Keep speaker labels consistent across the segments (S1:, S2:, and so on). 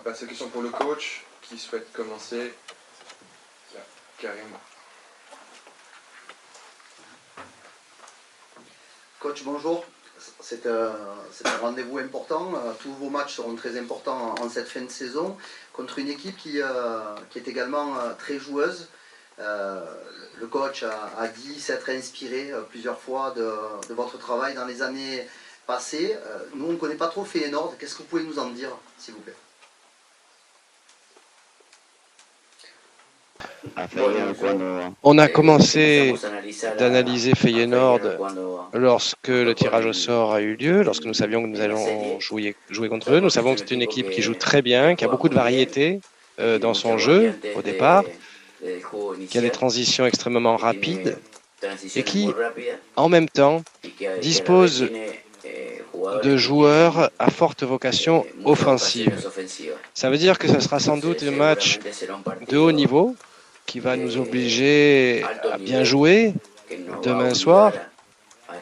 S1: passer aux questions pour le coach. Qui souhaite commencer? Karim.
S2: Coach, bonjour. C'est un rendez-vous important. Tous vos matchs seront très importants en cette fin de saison contre une équipe qui est également très joueuse. Le coach a dit s'être inspiré plusieurs fois de votre travail dans les années passées. Nous, on ne connaît pas trop Feyenoord. Qu'est-ce que vous pouvez nous en dire, s'il vous plaît?
S3: On a commencé d'analyser Feyenoord lorsque le tirage au sort a eu lieu, lorsque nous savions que nous allons jouer contre eux. Nous savons que c'est une équipe qui joue très bien, qui a beaucoup de variété dans son jeu au départ, qui a des transitions extrêmement rapides et qui, en même temps, dispose de joueurs à forte vocation offensive. Ça veut dire que ce sera sans doute un match de haut niveau qui va nous obliger à bien jouer demain soir,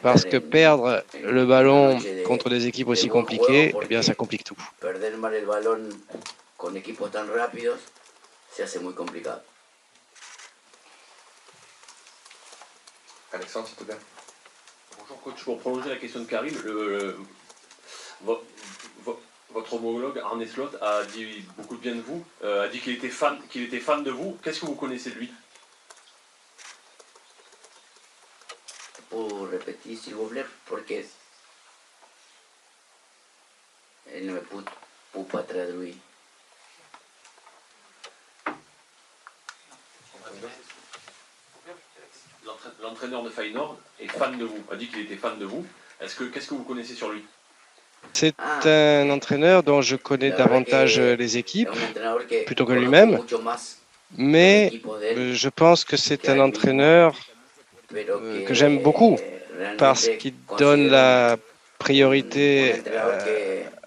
S3: parce que perdre le ballon contre des équipes aussi compliquées, eh bien, ça complique tout.
S1: Alexandre, s'il te plaît.
S4: Bonjour coach, pour prolonger la question de Karim, votre homologue Arne Slot a dit beaucoup de bien de vous, a dit qu'il était fan de vous. Qu'est-ce que vous connaissez de lui?
S5: Pour répéter s'il vous plaît, parce que elle ne me peut pas traduire.
S4: L'entraîneur de Feyenoord est fan de vous, a dit qu'il était fan de vous. Qu'est-ce que vous connaissez sur lui?
S3: C'est un entraîneur dont je connais davantage les équipes plutôt que lui-même, mais je pense que c'est un entraîneur que j'aime beaucoup parce qu'il donne la priorité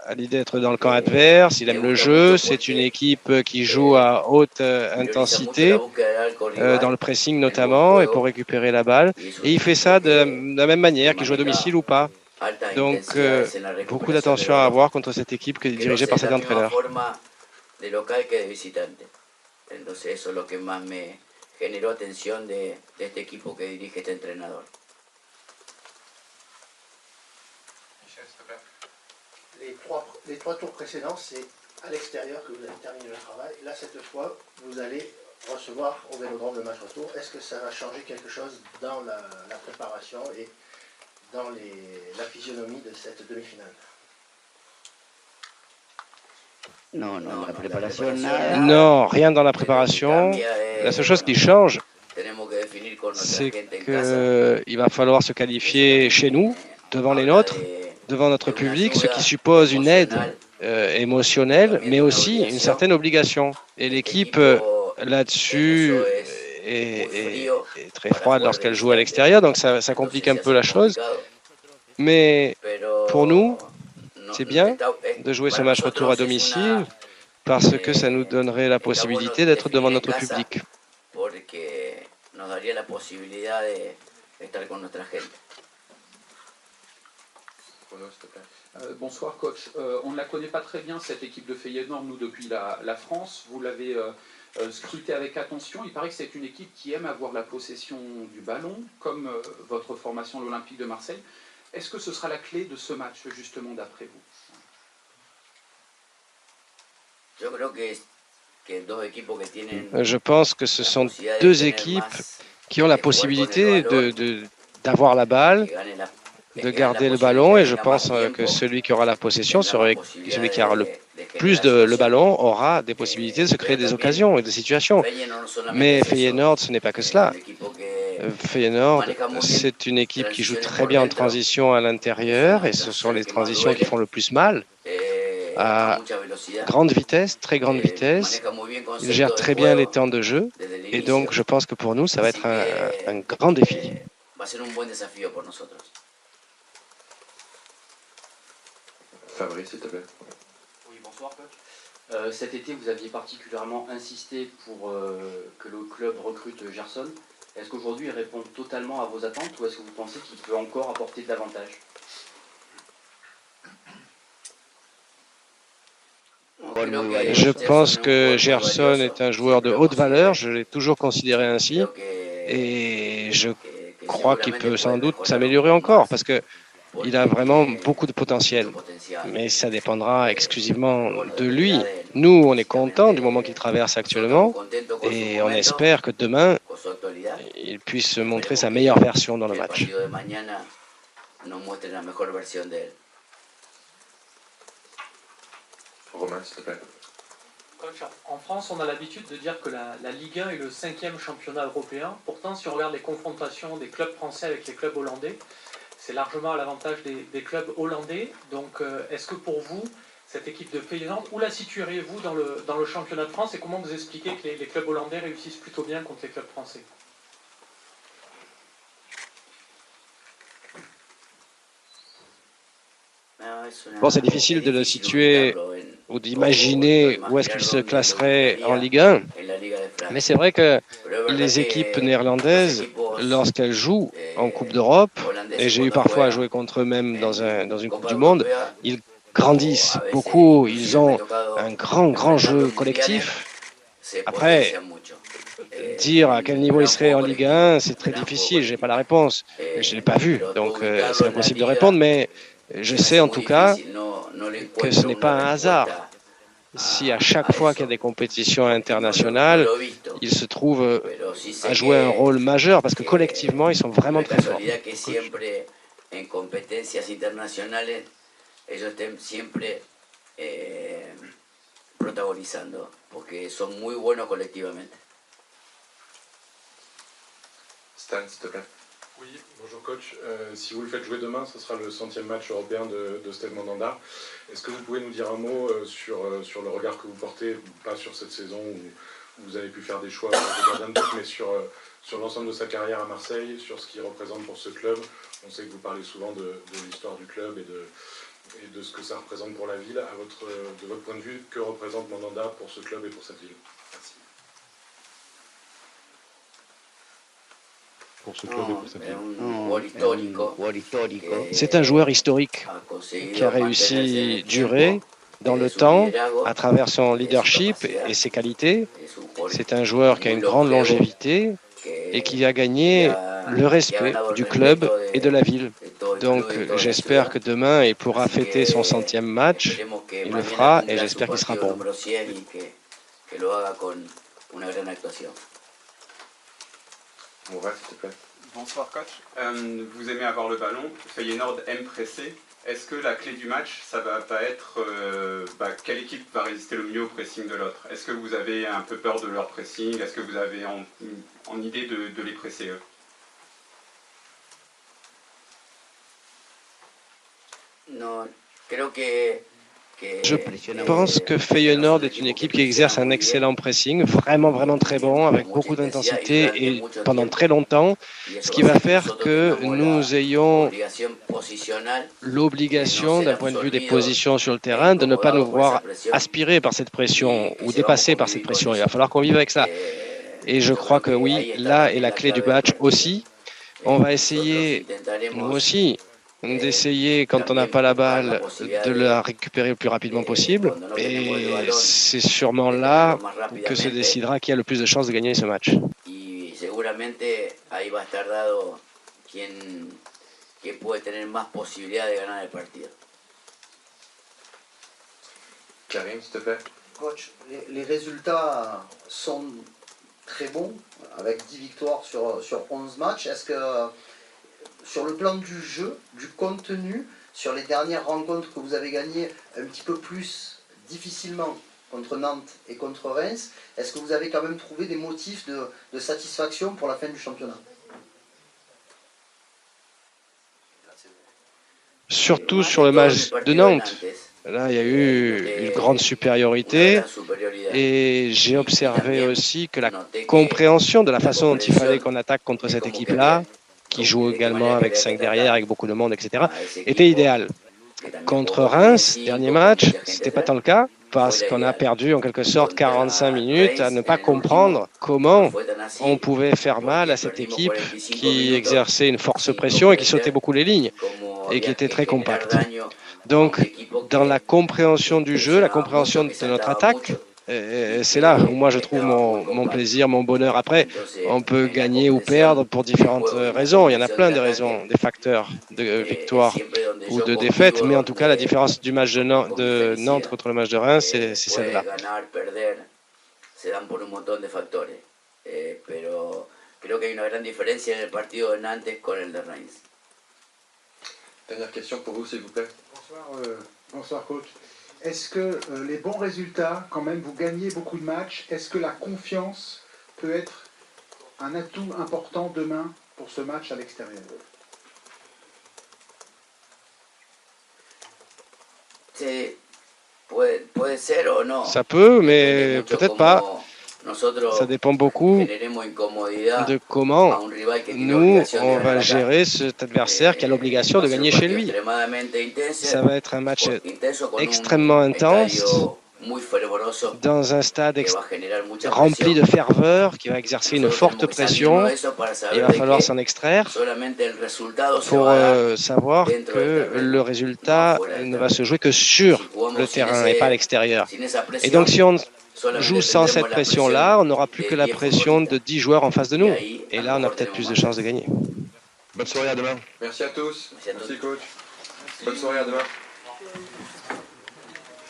S3: à l'idée d'être dans le camp adverse. Il aime le jeu. C'est une équipe qui joue à haute intensité, dans le pressing notamment, et pour récupérer la balle. Et il fait ça de la même manière, qu'il joue à domicile ou pas. Donc, beaucoup d'attention à avoir contre cette équipe dirigée par cet entraîneur.
S5: Entonces eso es lo que más me generó atención de este equipo que dirige este entrenador.
S2: Les trois tours précédents, c'est à l'extérieur que vous avez terminé le travail. Là, cette fois, vous allez recevoir au Vélodrome le match retour. Est-ce que ça va changer quelque chose dans la préparation et dans la physionomie de cette demi-finale?
S3: Non, rien dans la préparation. La seule chose qui change, c'est qu'il va falloir se qualifier chez nous, devant les nôtres, devant notre public, ce qui suppose une aide émotionnelle, mais aussi une certaine obligation. Et l'équipe, là-dessus, est très froide lorsqu'elle joue à l'extérieur, donc ça complique un peu la chose. Mais pour nous, c'est bien de jouer ce match retour à domicile, parce que ça nous donnerait la possibilité d'être devant notre public.
S6: Bonsoir coach, on ne la connaît pas très bien cette équipe de Feyenoord, nous depuis la France, vous l'avez scrutée avec attention, il paraît que c'est une équipe qui aime avoir la possession du ballon, comme votre formation l'Olympique de Marseille. Est-ce que ce sera la clé de ce match justement d'après vous?
S3: Je pense que ce sont deux équipes qui ont la possibilité d'avoir la balle, de garder le ballon, et je pense que celui qui aura la possession, celui qui aura le plus le ballon, aura des possibilités de se créer des occasions et des situations. Mais Feyenoord, ce n'est pas que cela. Feyenoord, c'est une équipe qui joue très bien en transition à l'intérieur, et ce sont les transitions qui font le plus mal. À grande vitesse, très grande vitesse. Il gère très bien les temps de jeu, et donc je pense que pour nous, ça va être un grand défi.
S1: Fabrice, s'il te plaît.
S7: Oui, bonsoir coach. Cet été, vous aviez particulièrement insisté pour que le club recrute Gerson. Est-ce qu'aujourd'hui, il répond totalement à vos attentes, ou est-ce que vous pensez qu'il peut encore apporter de l'avantage?
S3: Je pense que Gerson est un joueur de haute valeur, je l'ai toujours considéré ainsi, et je crois qu'il peut sans doute s'améliorer encore, parce qu'il a vraiment beaucoup de potentiel. Mais ça dépendra exclusivement de lui. Nous, on est contents du moment qu'il traverse actuellement, et on espère que demain, il puisse montrer sa meilleure version dans le match.
S1: Romain, s'il te plaît.
S8: Coach, en France, on a l'habitude de dire que la Ligue 1 est le 5e championnat européen. Pourtant, si on regarde les confrontations des clubs français avec les clubs hollandais, c'est largement à l'avantage des clubs hollandais. Donc, est-ce que pour vous, cette équipe de Feyenoord, où la situeriez-vous dans le championnat de France et comment vous expliquez que les clubs hollandais réussissent plutôt bien contre les clubs français?
S3: Bon, c'est difficile de le situer ou d'imaginer où est-ce qu'il se classerait en Ligue 1, mais c'est vrai que les équipes néerlandaises, lorsqu'elles jouent en Coupe d'Europe, et j'ai eu parfois à jouer contre eux même dans une Coupe du Monde, ils grandissent beaucoup, ils ont un grand jeu collectif. Après, dire à quel niveau ils seraient en Ligue 1, c'est très difficile, je n'ai pas la réponse, je ne l'ai pas vu, donc c'est impossible de répondre, mais je sais en tout cas que ce n'est pas un hasard. Si à chaque fois qu'il y a des compétitions internationales, ils se trouvent à jouer un rôle majeur, parce que collectivement, ils sont vraiment très forts.
S1: Stan, s'il te plaît.
S9: Oui, bonjour coach. Si vous le faites jouer demain, ce sera le 100e match européen de Stade Mandanda. Est-ce que vous pouvez nous dire un mot sur le regard que vous portez, pas sur cette saison où vous avez pu faire des choix de gardien de but, mais sur l'ensemble de sa carrière à Marseille, sur ce qu'il représente pour ce club? On sait que vous parlez souvent de l'histoire du club et de ce que ça représente pour la ville. De votre point de vue, que représente Mandanda pour ce club et pour cette ville? Merci.
S10: Pour ce club et pour cette ville.
S3: C'est un joueur historique qui a réussi à durer dans le temps à travers son leadership et ses qualités. C'est un joueur qui a une grande longévité et qui a gagné le respect du club et de la ville. Donc j'espère que demain il pourra fêter son 100e match, il le fera et j'espère qu'il sera bon.
S1: Mourad, s'il te plaît.
S11: Bonsoir coach. Vous aimez avoir le ballon, Feyenoord aime presser. Est-ce que la clé du match, ça va pas être quelle équipe va résister le mieux au pressing de l'autre? Est-ce que vous avez un peu peur de leur pressing? Est-ce que vous avez en idée de les presser eux?
S5: Non, creo que
S3: Je pense que Feyenoord est une équipe qui exerce un excellent pressing, vraiment très bon, avec beaucoup d'intensité et pendant très longtemps, ce qui va faire que nous ayons l'obligation, d'un point de vue des positions sur le terrain, de ne pas nous voir aspirer par cette pression ou dépasser par cette pression. Il va falloir qu'on vive avec ça. Et je crois que oui, là est la clé du match aussi. On va essayer, nous aussi, d'essayer, quand on n'a pas la balle, de la récupérer le plus rapidement possible. Et c'est sûrement là que se décidera qui a le plus de chances de gagner ce match.
S1: Karim, s'il te plaît.
S2: Coach, les résultats sont très bons, avec 10 victoires sur 11 matchs. Est-ce que sur le plan du jeu, du contenu, sur les dernières rencontres que vous avez gagnées un petit peu plus difficilement contre Nantes et contre Reims, est-ce que vous avez quand même trouvé des motifs de satisfaction pour la fin du championnat?
S3: Surtout sur le match de Nantes. Là, il y a eu une grande supériorité et j'ai observé aussi que la compréhension de la façon dont il fallait qu'on attaque contre cette équipe-là, qui joue également avec 5 derrière, avec beaucoup de monde, etc., était idéal. Contre Reims, dernier match, ce n'était pas tant le cas, parce qu'on a perdu en quelque sorte 45 minutes à ne pas comprendre comment on pouvait faire mal à cette équipe qui exerçait une force pression et qui sautait beaucoup les lignes et qui était très compacte. Donc, dans la compréhension du jeu, la compréhension de notre attaque, c'est là où moi je trouve mon plaisir, mon bonheur. Après, on peut gagner ou perdre pour différentes raisons. Il y en a plein de raisons, des facteurs de victoire ou de défaite. Mais en tout cas, la différence du match de Nantes contre le match de Reims, c'est celle-là.
S5: Creo que hay una gran diferencia en el partido de Nantes con el de Reims.
S1: Dernière question pour vous, s'il vous plaît.
S10: Bonsoir coach. Est-ce que les bons résultats, quand même, vous gagnez beaucoup de matchs, est-ce que la confiance peut être un atout important demain pour ce match à l'extérieur?
S3: Ça peut, mais peut-être pas. Ça dépend beaucoup de comment nous, on va gérer cet adversaire qui a l'obligation de gagner chez lui. Ça va être un match extrêmement intense, dans un stade rempli de ferveur, qui va exercer une forte pression. Il va falloir s'en extraire pour savoir que le résultat ne va se jouer que sur le terrain et pas à l'extérieur. Et donc si on joue sans cette pression-là, on n'aura plus que la pression de 10 joueurs en face de nous. Et là, on a peut-être plus de chances de gagner.
S1: Bonne soirée, à demain. Merci à tous. Merci coach. Bonne soirée, à demain.